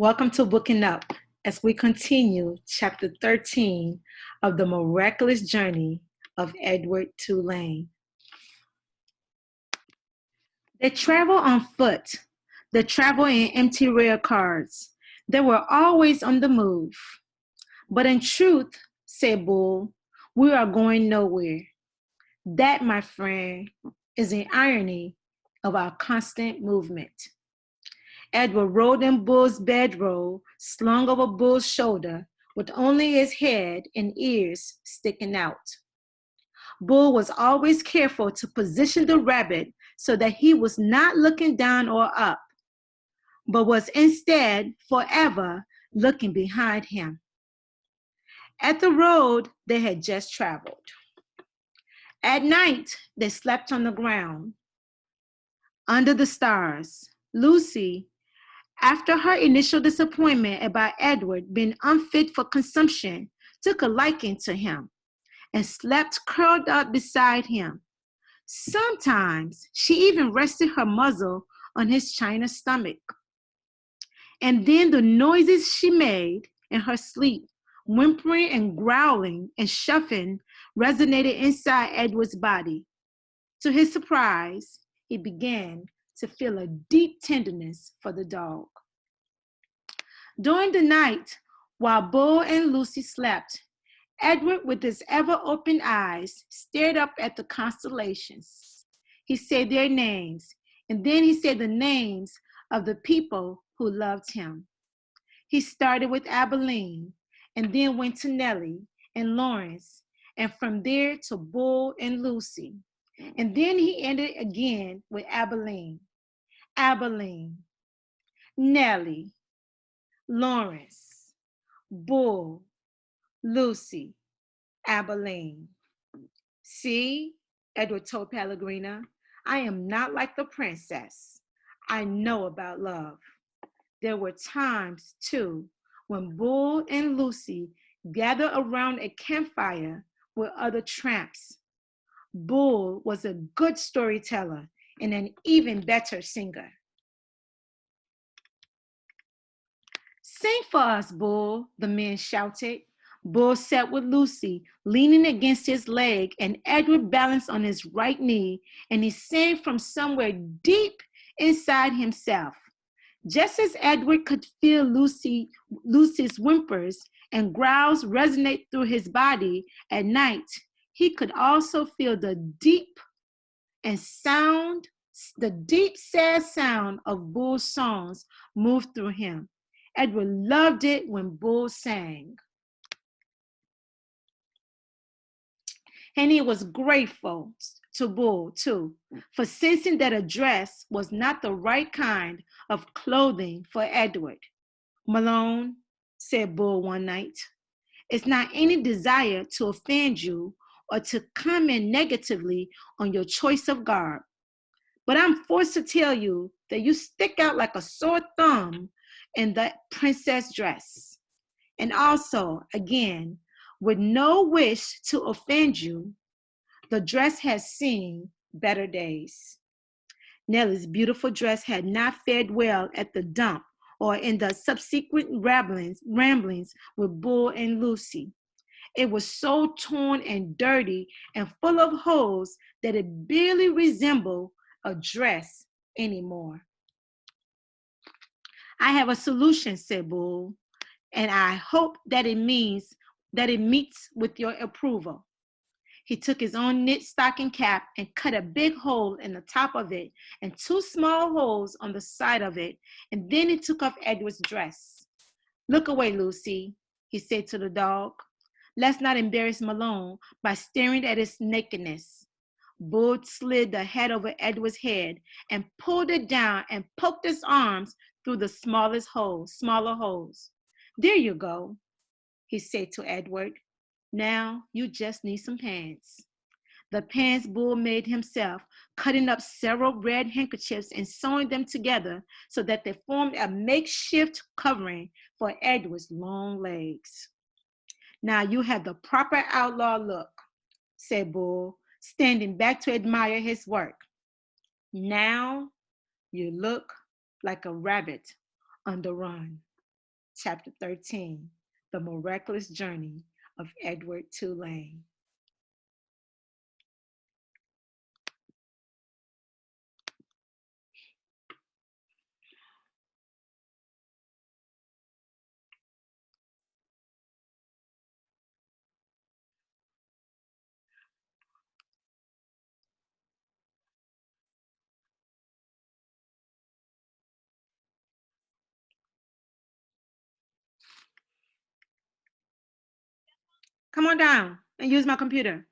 Welcome to Bookingup as we continue Chapter 13 of the Miraculous Journey of Edward Tulane. They travel on foot. They travel in empty rail cars. They were always on the move. But in truth, said Bull, we are going nowhere. That, my friend, is the irony of our constant movement. Edward rode in Bull's bedroll, slung over Bull's shoulder, with only his head and ears sticking out. Bull was always careful to position the rabbit so that he was not looking down or up, but was instead forever looking behind him at the road they had just traveled. At night, they slept on the ground under the stars. Lucy, after her initial disappointment about Edward being unfit for consumption, took a liking to him and slept curled up beside him. Sometimes she even rested her muzzle on his china stomach. And then the noises she made in her sleep, whimpering and growling and shuffling, resonated inside Edward's body. To his surprise, he began to feel a deep tenderness for the dog. During the night, while Bull and Lucy slept, Edward, with his ever-open eyes, stared up at the constellations. He said their names, and then he said the names of the people who loved him. He started with Abilene, and then went to Nellie and Lawrence, and from there to Bull and Lucy. And then he ended again with Abilene, Nellie, Lawrence, Bull, Lucy, Abilene. See, Edward told Pellegrina, I am not like the princess. I know about love. There were times, too, when Bull and Lucy gathered around a campfire with other tramps. Bull was a good storyteller and an even better singer. Sing for us, Bull, the men shouted. Bull sat with Lucy, leaning against his leg, and Edward balanced on his right knee, and he sang from somewhere deep inside himself. Just as Edward could feel Lucy's whimpers and growls resonate through his body at night, he could also feel the deep, sad sound of Bull's songs move through him. Edward loved it when Bull sang. And he was grateful to Bull, too, for sensing that a dress was not the right kind of clothing for Edward. Malone, said Bull one night, it's not any desire to offend you or to comment negatively on your choice of garb, but I'm forced to tell you that you stick out like a sore thumb in that princess dress. And also, again, with no wish to offend you, the dress has seen better days. Nellie's beautiful dress had not fared well at the dump or in the subsequent ramblings with Bull and Lucy. It was so torn and dirty and full of holes that it barely resembled a dress anymore. I have a solution, said Bull, and I hope that it meets with your approval. He took his own knit stocking cap and cut a big hole in the top of it and two small holes on the side of it, and then he took off Edward's dress. Look away, Lucy, he said to the dog. Let's not embarrass Malone by staring at his nakedness. Bull slid the head over Edward's head and pulled it down and poked his arms through the smaller holes. There you go, he said to Edward. Now you just need some pants. The pants Bull made himself, cutting up several red handkerchiefs and sewing them together so that they formed a makeshift covering for Edward's long legs. Now you have the proper outlaw look, said Bull, standing back to admire his work. Now you look like a rabbit on the run. Chapter 13, The Miraculous Journey of Edward Tulane. Come on down and use my computer.